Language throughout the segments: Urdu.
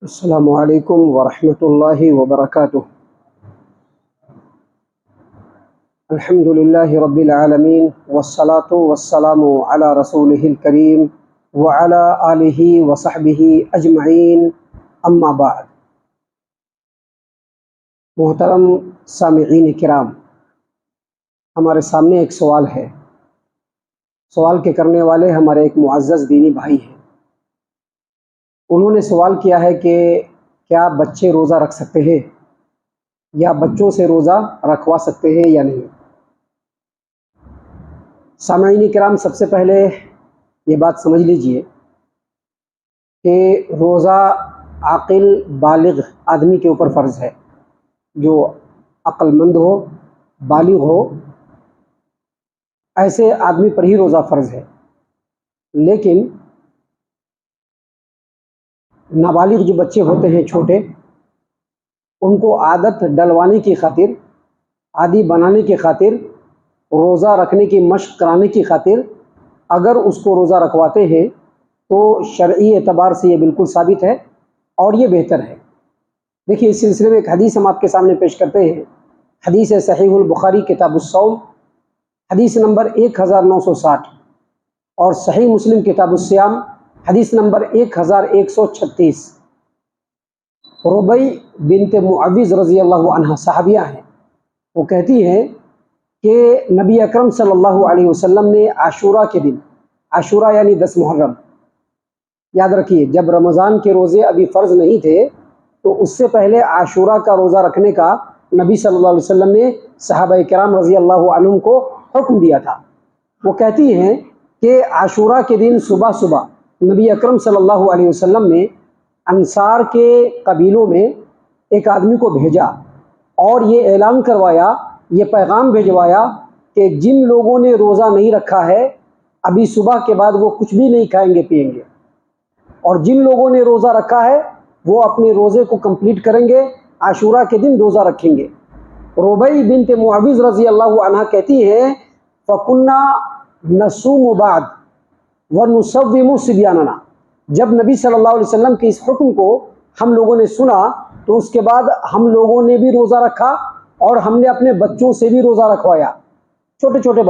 السلام علیکم ورحمۃ اللہ وبرکاتہ۔ الحمد للہ رب العالمین والصلاة والسلام علی رسولہ الکریم وعلی آلہ وصحبہ اجمعین، اما بعد۔ محترم سامعین کرام، ہمارے سامنے ایک سوال ہے۔ سوال کے کرنے والے ہمارے ایک معزز دینی بھائی ہیں۔ انہوں نے سوال کیا ہے کہ کیا بچے روزہ رکھ سکتے ہیں یا بچوں سے روزہ رکھوا سکتے ہیں یا نہیں؟ سامعین کرام، سب سے پہلے یہ بات سمجھ لیجئے کہ روزہ عاقل بالغ آدمی کے اوپر فرض ہے، جو عقل مند ہو، بالغ ہو، ایسے آدمی پر ہی روزہ فرض ہے۔ لیکن نابالغ جو بچے ہوتے ہیں چھوٹے، ان کو عادت ڈلوانے کی خاطر، عادی بنانے کی خاطر، روزہ رکھنے کی مشق کرانے کی خاطر اگر اس کو روزہ رکھواتے ہیں تو شرعی اعتبار سے یہ بالکل ثابت ہے اور یہ بہتر ہے۔ دیکھیے، اس سلسلے میں ایک حدیث ہم آپ کے سامنے پیش کرتے ہیں۔ حدیث ہے صحیح البخاری کتاب الصوم، حدیث نمبر 1960، اور صحیح مسلم کتاب الصیام حدیث نمبر 1136۔ ربیع بنت معوذ رضی اللہ عنہ صحابیہ ہیں، وہ کہتی ہیں کہ نبی اکرم صلی اللہ علیہ وسلم نے عاشورہ کے دن، عاشورہ یعنی 10 محرم، یاد رکھیے جب رمضان کے روزے ابھی فرض نہیں تھے تو اس سے پہلے عاشورہ کا روزہ رکھنے کا نبی صلی اللہ علیہ وسلم نے صحابہ کرام رضی اللہ عنہم کو حکم دیا تھا۔ وہ کہتی ہیں کہ عاشورہ کے دن صبح صبح نبی اکرم صلی اللہ علیہ وسلم نے انصار کے قبیلوں میں ایک آدمی کو بھیجا اور یہ اعلان کروایا، یہ پیغام بھیجوایا کہ جن لوگوں نے روزہ نہیں رکھا ہے ابھی صبح کے بعد وہ کچھ بھی نہیں کھائیں گے پیئیں گے، اور جن لوگوں نے روزہ رکھا ہے وہ اپنے روزے کو کمپلیٹ کریں گے، عاشورہ کے دن روزہ رکھیں گے۔ ربیع بنت معوذ رضی اللہ عنہ کہتی ہے فَكُنَّا نَصُومُ بَعْدَ وَنُصَوِّمُ صِبْيَانَنَا۔ جب نبی صلی اللہ علیہ وسلم کے اس حکم کو ہم لوگوں نے سنا تو اس کے بعد ہم لوگوں نے بھی روزہ رکھا اور ہم نے اپنے بچوں سے بھی روزہ رکھوایا۔ چھوٹے چھوٹے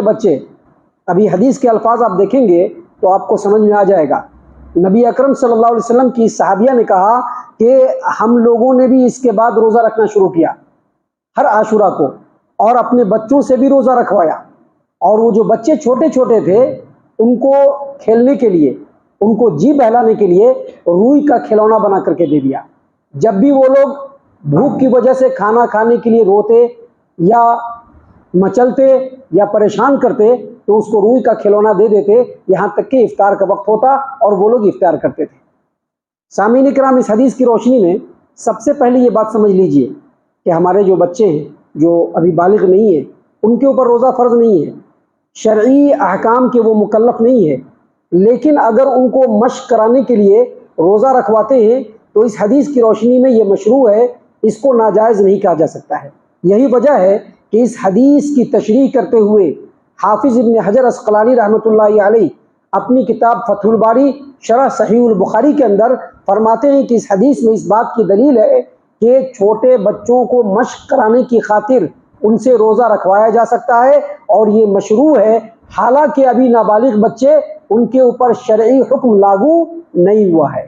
بچے، ابھی حدیث کے الفاظ آپ دیکھیں گے تو آپ کو سمجھ میں آ جائے گا۔ نبی اکرم صلی اللہ علیہ وسلم کی صحابیہ نے کہا کہ ہم لوگوں نے بھی اس کے بعد روزہ رکھنا شروع کیا ہر عاشورہ کو، اور اپنے بچوں سے بھی روزہ رکھوایا، اور وہ جو بچے چھوٹے چھوٹے تھے ان کو کھیلنے کے لیے، ان کو جی بہلانے کے لیے روئی کا کھلونا بنا کر کے دے دیا۔ جب بھی وہ لوگ بھوک کی وجہ سے کھانا کھانے کے لیے روتے یا مچلتے یا پریشان کرتے تو اس کو روئی کا کھلونا دے دیتے، یہاں تک کہ افطار کا وقت ہوتا اور وہ لوگ افطار کرتے تھے۔ سامعین کرام، اس حدیث کی روشنی میں سب سے پہلے یہ بات سمجھ لیجئے کہ ہمارے جو بچے ہیں جو ابھی بالغ نہیں ہیں ان کے اوپر روزہ فرض نہیں ہے، شرعی احکام کے وہ مکلف نہیں ہے، لیکن اگر ان کو مشق کرانے کے لیے روزہ رکھواتے ہیں تو اس حدیث کی روشنی میں یہ مشروع ہے، اس کو ناجائز نہیں کہا جا سکتا ہے۔ یہی وجہ ہے کہ اس حدیث کی تشریح کرتے ہوئے حافظ ابن حجر عسقلانی رحمۃ اللہ علیہ اپنی کتاب فتح الباری شرح صحیح البخاری کے اندر فرماتے ہیں کہ اس حدیث میں اس بات کی دلیل ہے کہ چھوٹے بچوں کو مشق کرانے کی خاطر ان سے روزہ رکھوایا جا سکتا ہے اور یہ مشروع ہے، حالانکہ ابھی نابالغ بچے ان کے اوپر شرعی حکم لاگو نہیں ہوا ہے۔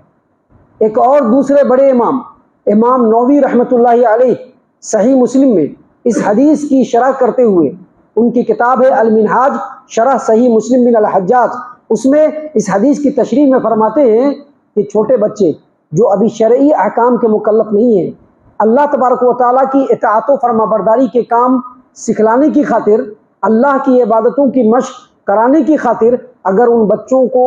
ایک اور دوسرے بڑے امام نووی رحمۃ اللہ علیہ صحیح مسلم میں اس حدیث کی شرح کرتے ہوئے، ان کی کتاب ہے المنہاج شرح صحیح مسلم بن الحجاج، اس میں اس حدیث کی تشریح میں فرماتے ہیں کہ چھوٹے بچے جو ابھی شرعی احکام کے مکلف نہیں ہیں، اللہ تبارک و تعالیٰ کی اطاعت و فرما برداری کے کام سکھلانے کی خاطر، اللہ کی عبادتوں کی مشق کرانے کی خاطر اگر ان بچوں کو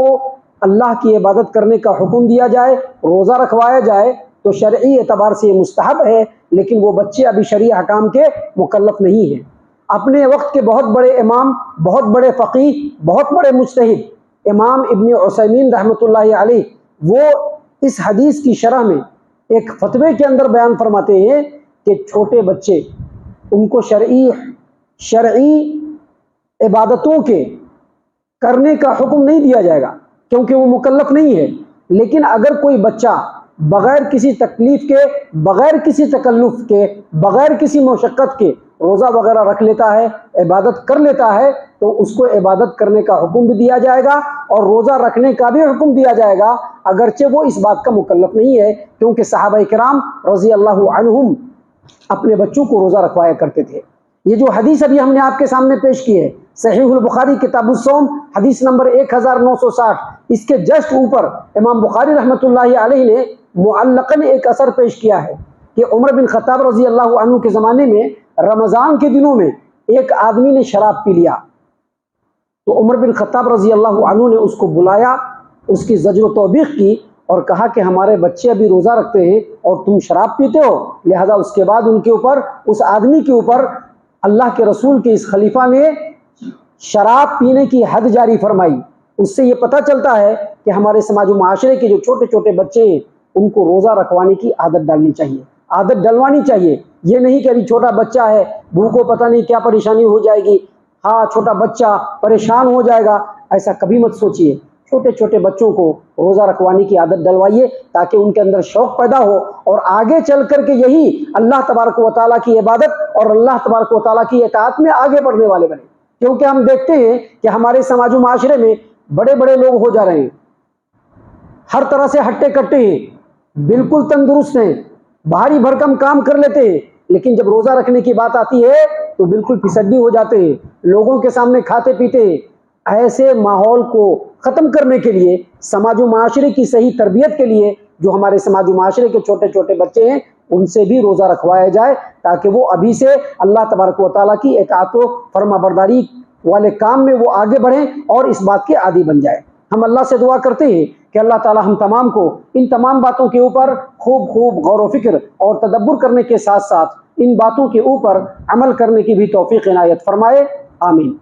اللہ کی عبادت کرنے کا حکم دیا جائے، روزہ رکھوایا جائے تو شرعی اعتبار سے یہ مستحب ہے، لیکن وہ بچے ابھی شرعی احکام کے مکلف نہیں ہیں۔ اپنے وقت کے بہت بڑے امام، بہت بڑے فقیہ، بہت بڑے مجتہد امام ابن عثیمین رحمۃ اللہ علیہ، وہ اس حدیث کی شرح میں ایک فتوے کے اندر بیان فرماتے ہیں کہ چھوٹے بچے ان کو شرعی عبادتوں کے کرنے کا حکم نہیں دیا جائے گا کیونکہ وہ مکلف نہیں ہے، لیکن اگر کوئی بچہ بغیر کسی تکلیف کے، بغیر کسی تکلف کے، بغیر کسی مشقت کے روزہ وغیرہ رکھ لیتا ہے، عبادت کر لیتا ہے، تو اس کو عبادت کرنے کا حکم بھی دیا جائے گا اور روزہ رکھنے کا بھی حکم دیا جائے گا، اگرچہ وہ اس بات کا مکلف نہیں ہے، کیونکہ صحابہ کرام رضی اللہ عنہم اپنے بچوں کو روزہ رکھوایا کرتے تھے۔ یہ جو حدیث ابھی ہم نے آپ کے سامنے پیش کی ہے، صحیح البخاری کتاب الصوم حدیث نمبر 1960، اس کے جسٹ اوپر امام بخاری رحمۃ اللہ علیہ نے معلقاً ایک اثر پیش کیا ہے کہ عمر بن خطاب رضی اللہ عنہ کے زمانے میں رمضان کے دنوں میں ایک آدمی نے شراب پی لیا، تو عمر بن خطاب رضی اللہ عنہ نے اس کو بلایا، اس کی زجر و توبیخ کی اور کہا کہ ہمارے بچے ابھی روزہ رکھتے ہیں اور تم شراب پیتے ہو، لہذا اس کے بعد ان کے اوپر، اس آدمی کے اوپر اللہ کے رسول کے اس خلیفہ نے شراب پینے کی حد جاری فرمائی۔ اس سے یہ پتہ چلتا ہے کہ ہمارے سماج و معاشرے کے جو چھوٹے چھوٹے بچے ہیں ان کو روزہ رکھوانے کی عادت ڈالنی چاہیے، عادت ڈلوانی چاہیے۔ یہ نہیں کہ ابھی چھوٹا بچہ ہے، بھوکو پتہ نہیں کیا پریشانی ہو جائے گی، ہاں چھوٹا بچہ پریشان ہو جائے گا، ایسا کبھی مت سوچیے۔ چھوٹے چھوٹے بچوں کو روزہ رکھوانے کی عادت ڈلوائیے تاکہ ان کے اندر شوق پیدا ہو اور آگے چل کر کے یہی اللہ تبارک و تعالیٰ کی عبادت اور اللہ تبارک و تعالیٰ کی اطاعت میں آگے بڑھنے والے بنے۔ کیونکہ ہم دیکھتے ہیں کہ ہمارے سماج و معاشرے میں بڑے بڑے لوگ ہو جا رہے ہیں، ہر طرح سے ہٹے کٹے ہیں، بالکل تندرست ہیں، بھاری بھرکم کام کر لیتے ہیں، لیکن جب روزہ رکھنے کی بات آتی ہے تو بالکل پھسڈی ہو جاتے ہیں، لوگوں کے سامنے کھاتے پیتے ہیں۔ ایسے ماحول کو ختم کرنے کے لیے، سماج و معاشرے کی صحیح تربیت کے لیے، جو ہمارے سماج و معاشرے کے چھوٹے چھوٹے بچے ہیں ان سے بھی روزہ رکھوایا جائے تاکہ وہ ابھی سے اللہ تبارک و تعالیٰ کی اطاعت و فرما برداری والے کام میں وہ آگے بڑھیں اور اس بات کے عادی بن جائیں۔ ہم اللہ سے دعا کرتے ہیں کہ اللہ تعالیٰ ہم تمام کو ان تمام باتوں کے اوپر خوب غور و فکر اور تدبر کرنے کے ساتھ ساتھ ان باتوں کے اوپر عمل کرنے کی بھی توفیق عنایت فرمائے، آمین۔